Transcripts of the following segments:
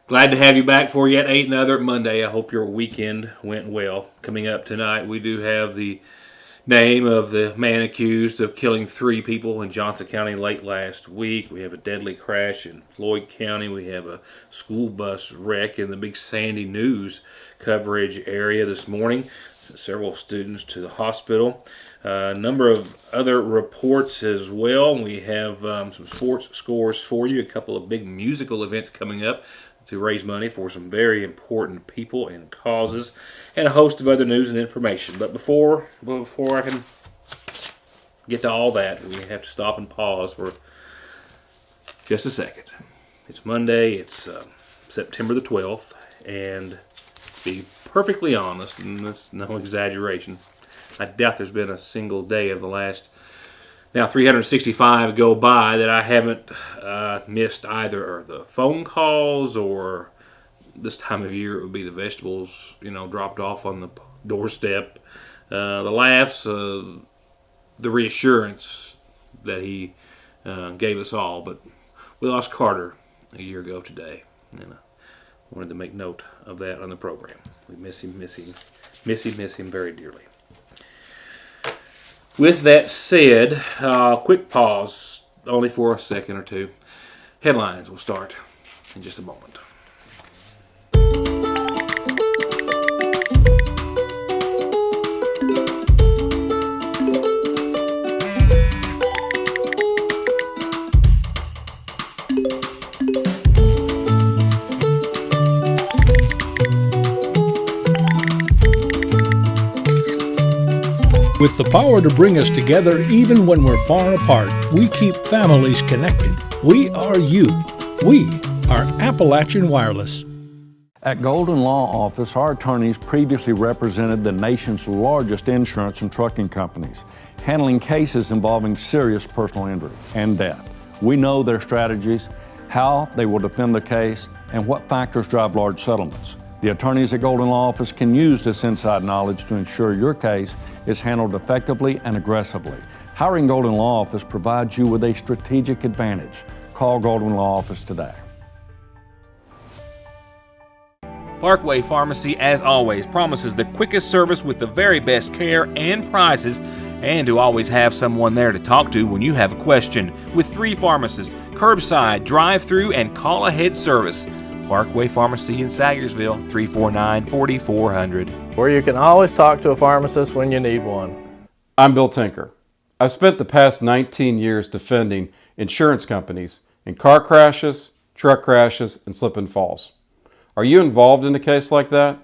Glad to have you back for yet another Monday. I hope your weekend went well. Coming up tonight, we do have the name of the man accused of killing 3 people in Johnson County late last week. We have a deadly crash in Floyd County. We have a school bus wreck in the Big Sandy News coverage area this morning. Several students to the hospital. A number of other reports as well. We have some sports scores for you. A couple of big musical events coming up to raise money for some very important people and causes, and a host of other news and information. But before I can get to all that, we have to stop and pause for just a second. It's Monday, it's September the 12th, and to be perfectly honest, and that's no exaggeration, I doubt there's been a single day of the last 365 go by that I haven't missed either the phone calls, or this time of year it would be the vegetables, dropped off on the doorstep, the laughs, the reassurance that he gave us all. But we lost Carter a year ago today, and I wanted to make note of that on the program. We miss him very dearly. With that said, quick pause, only for a second or two. Headlines will start in just a moment. With the power to bring us together even when we're far apart, we keep families connected. We are you. We are Appalachian Wireless. At Golden Law Office, our attorneys previously represented the nation's largest insurance and trucking companies, handling cases involving serious personal injury and death. We know their strategies, how they will defend the case, and what factors drive large settlements. The attorneys at Golden Law Office can use this inside knowledge to ensure your case is handled effectively and aggressively. Hiring Golden Law Office provides you with a strategic advantage. Call Golden Law Office today. Parkway Pharmacy, as always, promises the quickest service with the very best care and prices, and to always have someone there to talk to when you have a question. With 3 pharmacists, curbside, drive-through, and call-ahead service. Parkway Pharmacy in Sagersville, 349-4400. Where you can always talk to a pharmacist when you need one. I'm Bill Tinker. I've spent the past 19 years defending insurance companies in car crashes, truck crashes, and slip and falls. Are you involved in a case like that?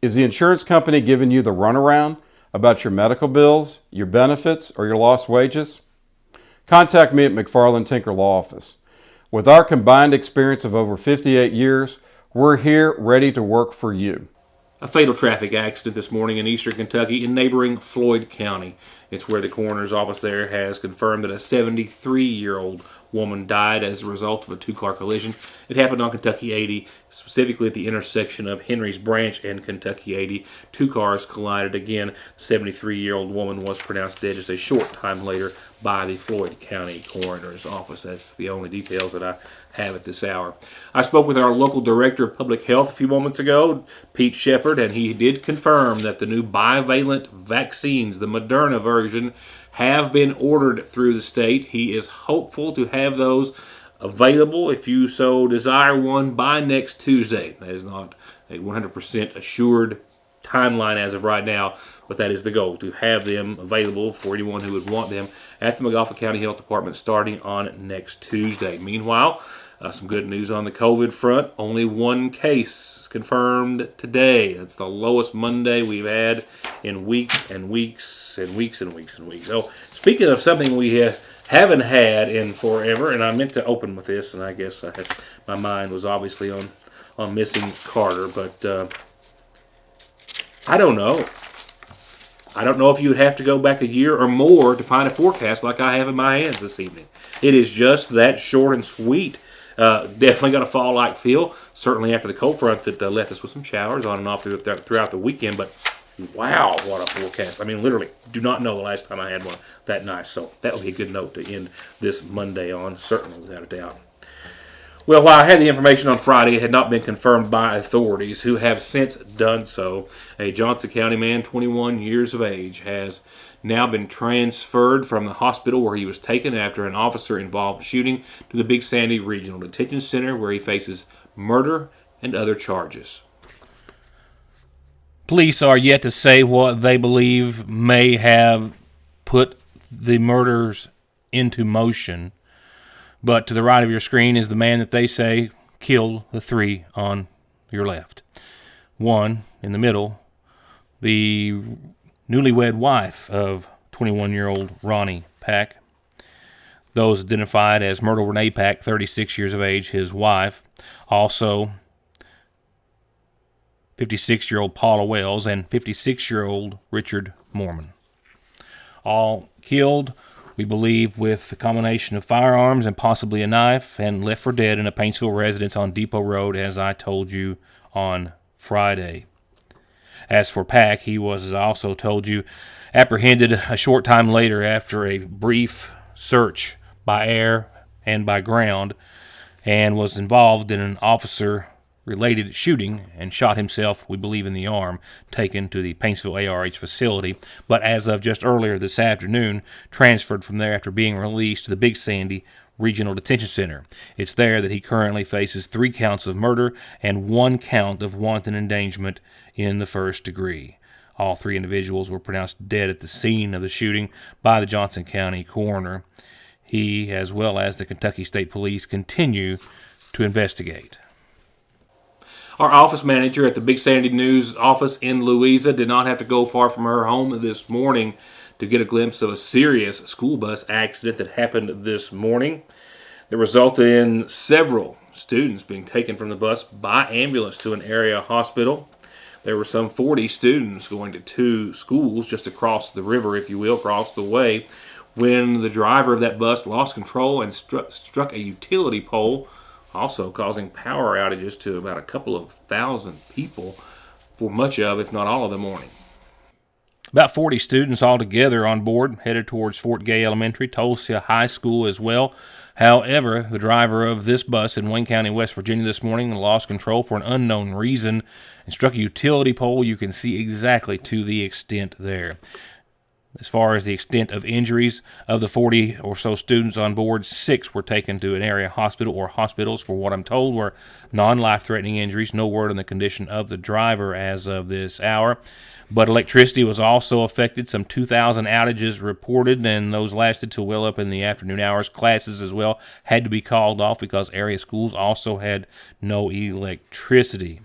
Is the insurance company giving you the runaround about your medical bills, your benefits, or your lost wages? Contact me at McFarland Tinker Law Office. With our combined experience of over 58 years, we're here ready to work for you. A fatal traffic accident this morning in eastern Kentucky in neighboring Floyd County. It's where the coroner's office there has confirmed that a 73-year-old woman died as a result of a 2-car collision. It happened on Kentucky 80, specifically at the intersection of Henry's Branch and Kentucky 80. 2 cars collided again. The 73-year-old woman was pronounced dead just a short time later by the Floyd County Coroner's Office. That's the only details that I have at this hour. I spoke with our local director of public health a few moments ago, Pete Shepard, and he did confirm that the new bivalent vaccines, the Moderna version, have been ordered through the state. He is hopeful to have those available if you so desire one by next Tuesday. That is not a 100% assured timeline as of right now, but that is the goal, to have them available for anyone who would want them at the McGoffin County Health Department starting on next Tuesday. Meanwhile, some good news on the COVID front. Only 1 case confirmed today. That's the lowest Monday we've had in weeks and weeks and weeks and weeks and weeks. So, speaking of something we haven't had in forever, and I meant to open with this, and I guess my mind was obviously on missing Carter, but I don't know. I don't know if you would have to go back a year or more to find a forecast like I have in my hands this evening. It is just that short and sweet. Definitely got a fall-like feel, certainly after the cold front that left us with some showers on and off throughout the weekend, but wow, what a forecast. I mean, literally, do not know the last time I had one that nice, so that would be a good note to end this Monday on, certainly without a doubt. Well, while I had the information on Friday, it had not been confirmed by authorities, who have since done so. A Johnson County man, 21 years of age, has now been transferred from the hospital where he was taken after an officer-involved shooting to the Big Sandy Regional Detention Center, where he faces murder and other charges. Police are yet to say what they believe may have put the murders into motion. But to the right of your screen is the man that they say killed the three on your left. One in the middle, the newlywed wife of 21-year-old Ronnie Pack. Those identified as Myrtle Renee Pack, 36 years of age, his wife. Also, 56-year-old Paula Wells and 56-year-old Richard Mormon. All killed, we believe, with a combination of firearms and possibly a knife, and left for dead in a Paintsville residence on Depot Road, as I told you on Friday. As for Pack, he was, as I also told you, apprehended a short time later after a brief search by air and by ground, and was involved in an officer-related shooting and shot himself, we believe, in the arm, taken to the Paintsville ARH facility, but as of just earlier this afternoon, transferred from there after being released to the Big Sandy Regional Detention Center. It's there that he currently faces 3 counts of murder and 1 count of wanton endangerment in the first degree. All 3 individuals were pronounced dead at the scene of the shooting by the Johnson County coroner. He, as well as the Kentucky State Police, continue to investigate. Our office manager at the Big Sandy News office in Louisa did not have to go far from her home this morning to get a glimpse of a serious school bus accident that happened this morning that resulted in several students being taken from the bus by ambulance to an area hospital. There were some 40 students going to 2 schools just across the river, if you will, across the way, when the driver of that bus lost control and struck a utility pole, also causing power outages to about a couple of thousand people for much of, if not all of the morning. About 40 students altogether on board, headed towards Fort Gay Elementary, Tulsa High School as well. However, the driver of this bus in Wayne County, West Virginia this morning lost control for an unknown reason and struck a utility pole. You can see exactly to the extent there. As far as the extent of injuries, of the 40 or so students on board, 6 were taken to an area hospital or hospitals for what I'm told were non-life-threatening injuries. No word on the condition of the driver as of this hour. But electricity was also affected. Some 2,000 outages reported, and those lasted till well up in the afternoon hours. Classes as well had to be called off because area schools also had no electricity.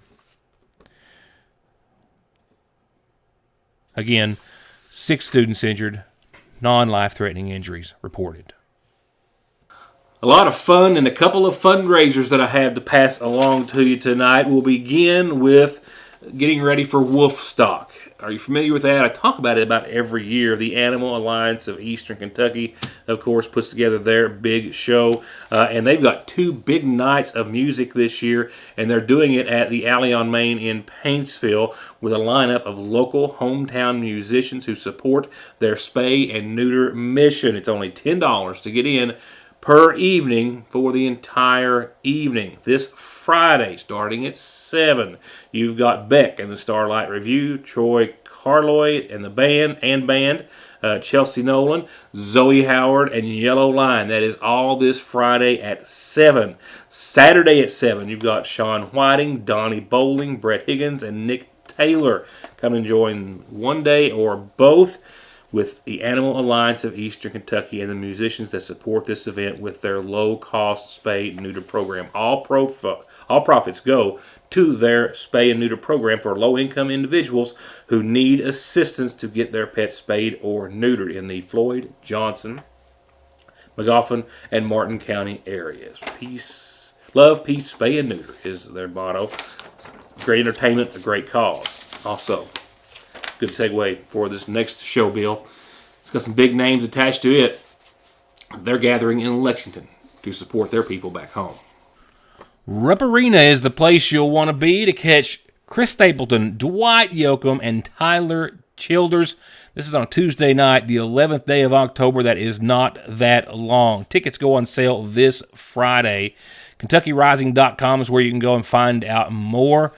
Again, 6 students injured, non-life-threatening injuries reported. A lot of fun and a couple of fundraisers that I have to pass along to you tonight. We'll begin with getting ready for Wolfstock. Are you familiar with that? I talk about it about every year. The Animal Alliance of Eastern Kentucky, of course, puts together their big show. And they've got 2 big nights of music this year, and they're doing it at the Alley on Main in Paintsville with a lineup of local hometown musicians who support their spay and neuter mission. It's only $10 to get in per evening for the entire evening. This Friday, starting at 7, you've got Beck and the Starlight Review, Troy Carloy and the band, Chelsea Nolan, Zoe Howard, and Yellow Line. That is all this Friday at 7. Saturday at 7, you've got Sean Whiting, Donnie Bowling, Brett Higgins, and Nick Taylor. Come and join one day or both with the Animal Alliance of Eastern Kentucky and the musicians that support this event with their low-cost spay and neuter program. All profits go to their spay and neuter program for low-income individuals who need assistance to get their pets spayed or neutered in the Floyd, Johnson, Magoffin, and Martin County areas. Peace, love, peace, spay, and neuter is their motto. Great entertainment, a great cause. Also, good segue for this next show, Bill. It's got some big names attached to it. They're gathering in Lexington to support their people back home. Rupp Arena is the place you'll want to be to catch Chris Stapleton, Dwight Yoakam, and Tyler Childers. This is on Tuesday night, the 11th day of October. That is not that long. Tickets go on sale this Friday. KentuckyRising.com is where you can go and find out more.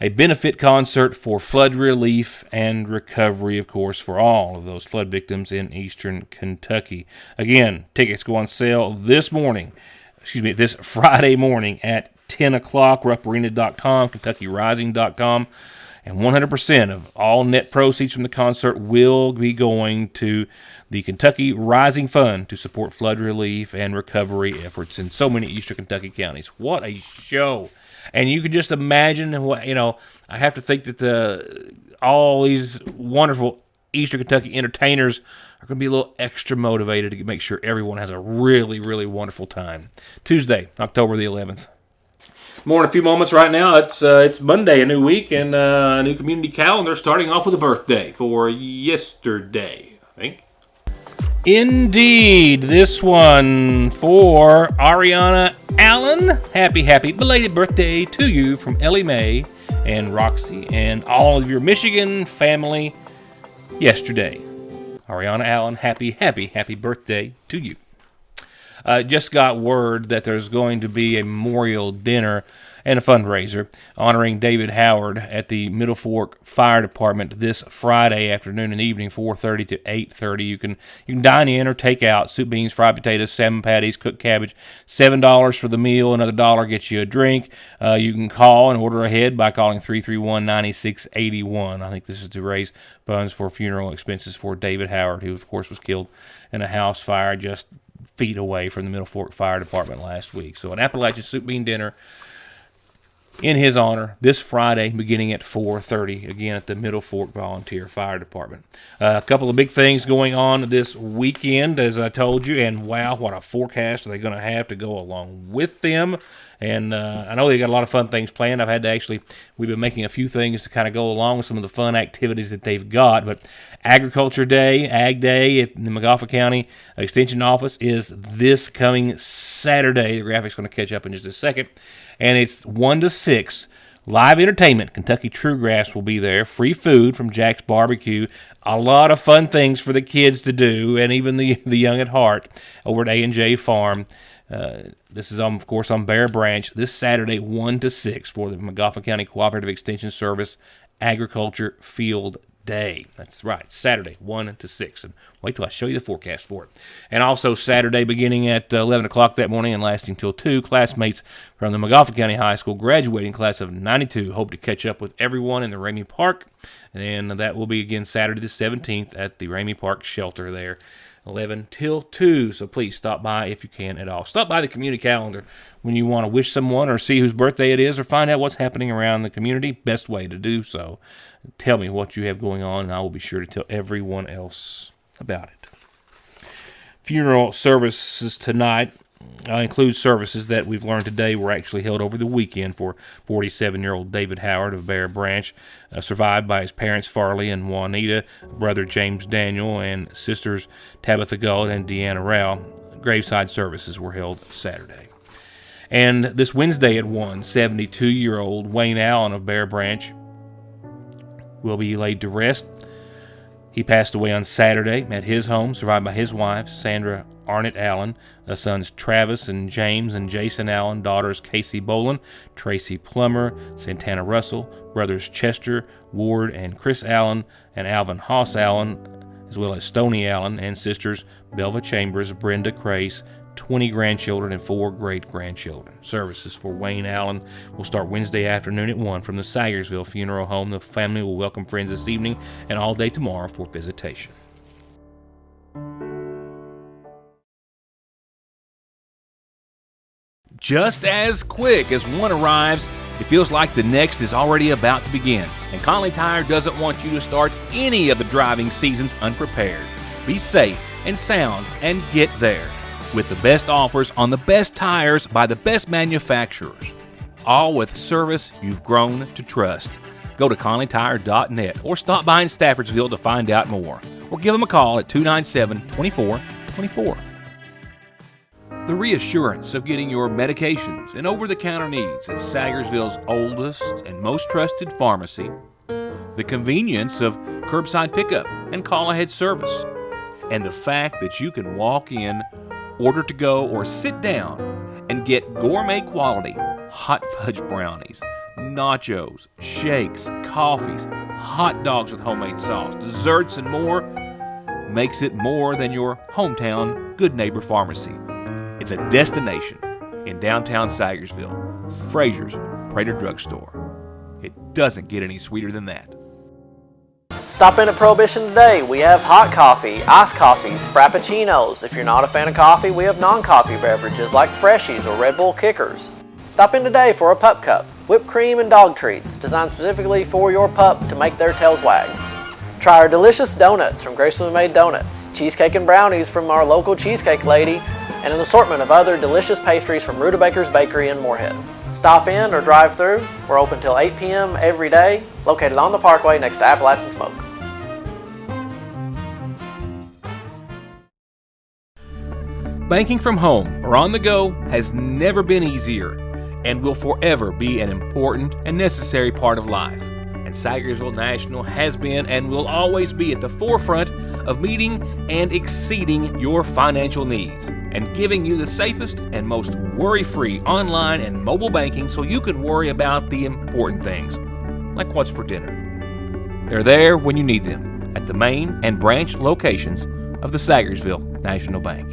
A benefit concert for flood relief and recovery, of course, for all of those flood victims in eastern Kentucky. Again, tickets go on sale this Friday morning at 10 o'clock. Rupp-Arena.com, KentuckyRising.com. And 100% of all net proceeds from the concert will be going to the Kentucky Rising Fund to support flood relief and recovery efforts in so many eastern Kentucky counties. What a show! And you can just imagine what, I have to think that all these wonderful eastern Kentucky entertainers are going to be a little extra motivated to make sure everyone has a really, really wonderful time. Tuesday, October the 11th. More in a few moments. Right now, it's Monday, a new week, and a new community calendar, starting off with a birthday for yesterday, I think. Indeed, this one for Ariana Allen. Happy belated birthday to you from Ellie Mae and Roxy and all of your Michigan family yesterday. Ariana Allen, happy birthday to you. Just got word that there's going to be a memorial dinner and a fundraiser honoring David Howard at the Middle Fork Fire Department this Friday afternoon and evening, 4:30 to 8:30. You can dine in or take out soup, beans, fried potatoes, salmon patties, cooked cabbage. $7 for the meal. Another $1 gets you a drink. You can call and order ahead by calling 331-9681. I think this is to raise funds for funeral expenses for David Howard, who of course was killed in a house fire just feet away from the Middle Fork Fire Department last week. So an Appalachian soup bean dinner in his honor this Friday beginning at 4:30, again at the Middle Fork Volunteer Fire Department. A couple of big things going on this weekend, as I told you, and wow, what a forecast are they going to have to go along with them. And I know they got a lot of fun things planned. We've been making a few things to kind of go along with some of the fun activities that they've got. But Agriculture Day, Ag Day at the Magafa County Extension Office is this coming Saturday. The graphic's going to catch up in just a second. And it's 1 to 6. Live entertainment. Kentucky Truegrass will be there. Free food from Jack's Barbecue. A lot of fun things for the kids to do, and even the young at heart over at A&J Farm. This is, of course, on Bear Branch this Saturday, 1 to 6 for the Magafa County Cooperative Extension Service Agriculture Field Day. That's right, Saturday, 1 to 6. And wait till I show you the forecast for it. And also Saturday, beginning at 11 o'clock that morning and lasting till 2, classmates from the Magafa County High School graduating class of 92 hope to catch up with everyone in the Ramey Park. And that will be again Saturday the 17th at the Ramey Park shelter there. 11 till 2, so please stop by if you can at all. Stop by the community calendar when you want to wish someone or see whose birthday it is or find out what's happening around the community. Best way to do so. Tell me what you have going on, and I will be sure to tell everyone else about it. Funeral services tonight include services that we've learned today were actually held over the weekend for 47-year-old David Howard of Bear Branch, survived by his parents Farley and Juanita, brother James Daniel, and sisters Tabitha Gold and Deanna Rao. Graveside services were held Saturday. And this Wednesday at 1, 72-year-old Wayne Allen of Bear Branch will be laid to rest. He passed away on Saturday at his home, survived by his wife, Sandra Arnett Allen, sons Travis and James and Jason Allen, daughters Casey Boland, Tracy Plummer, Santana Russell, brothers Chester, Ward, and Chris Allen, and Alvin Haas Allen, as well as Stoney Allen, and sisters Belva Chambers, Brenda Crace, 20 grandchildren and 4 great-grandchildren. Services for Wayne Allen will start Wednesday afternoon at 1 from the Sagersville Funeral Home. The family will welcome friends this evening and all day tomorrow for visitation. Just as quick as one arrives, it feels like the next is already about to begin. And Conley Tire doesn't want you to start any of the driving seasons unprepared. Be safe and sound and get there with the best offers on the best tires by the best manufacturers. All with service you've grown to trust. Go to conleytire.net or stop by in Staffordsville to find out more. Or give them a call at 297-2424. The reassurance of getting your medications and over-the-counter needs at Sagersville's oldest and most trusted pharmacy, the convenience of curbside pickup and call-ahead service, and the fact that you can walk in, order to go, or sit down and get gourmet quality hot fudge brownies, nachos, shakes, coffees, hot dogs with homemade sauce, desserts, and more makes it more than your hometown Good Neighbor Pharmacy. It's a destination in downtown Sagersville, Frazier's Prater Drugstore. It doesn't get any sweeter than that. Stop in at Prohibition today. We have hot coffee, iced coffees, frappuccinos. If you're not a fan of coffee, we have non-coffee beverages like Freshies or Red Bull Kickers. Stop in today for a pup cup, whipped cream and dog treats designed specifically for your pup to make their tails wag. Try our delicious donuts from Gracefully Made Donuts, cheesecake and brownies from our local cheesecake lady, and an assortment of other delicious pastries from Rutabaker's Bakery in Moorhead. Stop in or drive through. We're open till 8 p.m. every day, located on the Parkway next to Appalachian Smoke. Banking from home or on the go has never been easier and will forever be an important and necessary part of life. And Sagersville National has been and will always be at the forefront of meeting and exceeding your financial needs and giving you the safest and most worry-free online and mobile banking so you can worry about the important things, like what's for dinner. They're there when you need them at the main and branch locations of the Sagersville National Bank.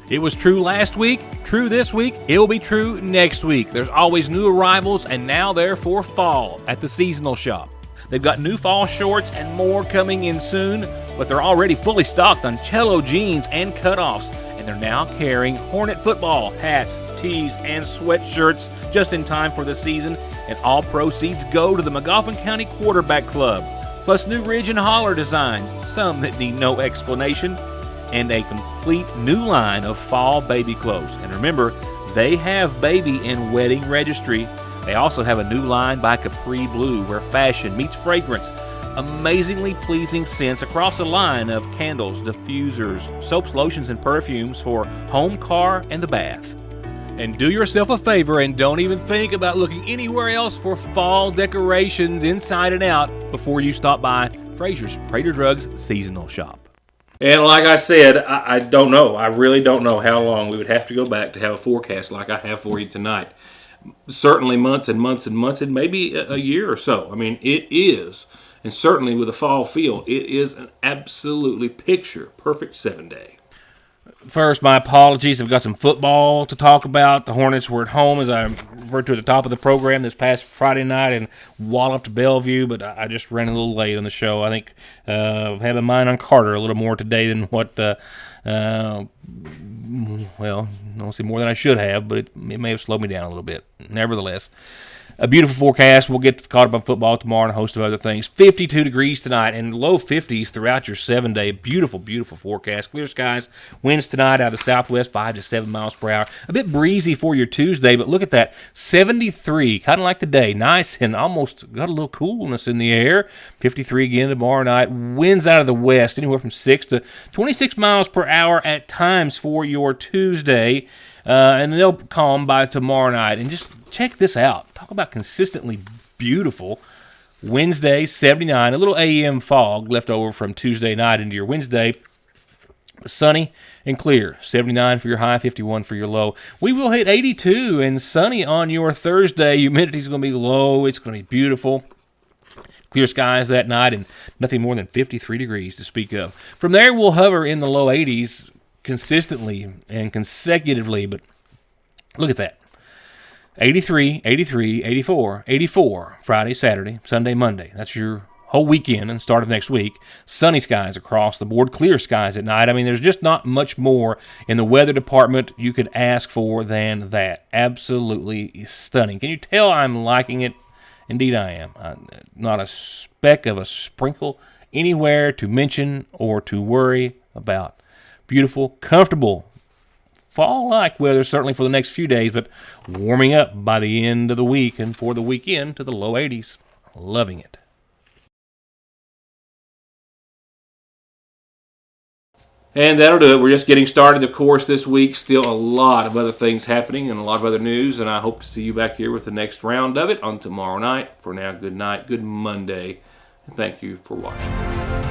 It was true last week, true this week, it will be true next week. There's always new arrivals, and now they're for fall at the seasonal shop. They've got new fall shorts and more coming in soon, but they're already fully stocked on cello jeans and cutoffs, and they're now carrying Hornet football, hats, tees, and sweatshirts just in time for the season, and all proceeds go to the Magoffin County Quarterback Club, plus new Ridge and Holler designs, some that need no explanation, and a complete new line of fall baby clothes. And remember, they have baby and wedding registry. They also have a new line by Capri Blue where fashion meets fragrance. Amazingly pleasing scents across a line of candles, diffusers, soaps, lotions, and perfumes for home, car, and the bath. And do yourself a favor and don't even think about looking anywhere else for fall decorations inside and out before you stop by Frazier's Prater Drugs Seasonal Shop. And like I said, I don't know. I really don't know how long we would have to go back to have a forecast like I have for you tonight. Certainly months and months and months, and maybe a year or so. I mean, it is, and certainly with a fall feel, it is an absolutely picture-perfect 7-day. First, my apologies. I've got some football to talk about. The Hornets were at home, as I referred to at the top of the program, this past Friday night and walloped Bellevue, but I just ran a little late on the show. I think I've had my mind on Carter a little more today than what, well, I don't say more than I should have, but it may have slowed me down a little bit. Nevertheless, a beautiful forecast. We'll get caught up on football tomorrow and a host of other things. 52 degrees tonight and low 50s throughout your 7-day. Beautiful, beautiful forecast. Clear skies. Winds tonight out of the southwest, 5 to 7 miles per hour. A bit breezy for your Tuesday, but look at that. 73, kind of like today. Nice and almost got a little coolness in the air. 53 again tomorrow night. Winds out of the west, anywhere from 6 to 26 miles per hour at times for your Tuesday. And they'll calm by tomorrow night. And just check this out. Talk about consistently beautiful. Wednesday, 79. A little AM fog left over from Tuesday night into your Wednesday. Sunny and clear. 79 for your high, 51 for your low. We will hit 82 and sunny on your Thursday. Humidity is going to be low. It's going to be beautiful. Clear skies that night and nothing more than 53 degrees to speak of. From there, we'll hover in the low 80s consistently and consecutively, but look at that. 83, 83, 84, 84, Friday, Saturday, Sunday, Monday. That's your whole weekend and start of next week. Sunny skies across the board, clear skies at night. I mean, there's just not much more in the weather department you could ask for than that. Absolutely stunning. Can you tell I'm liking it? Indeed I am. Not a speck of a sprinkle anywhere to mention or to worry about. Beautiful, comfortable, fall-like weather certainly for the next few days, but warming up by the end of the week and for the weekend to the low 80s. Loving it. And that'll do it. We're just getting started, of course, this week. Still a lot of other things happening and a lot of other news, and I hope to see you back here with the next round of it on tomorrow night. For now, good night, good Monday, and thank you for watching.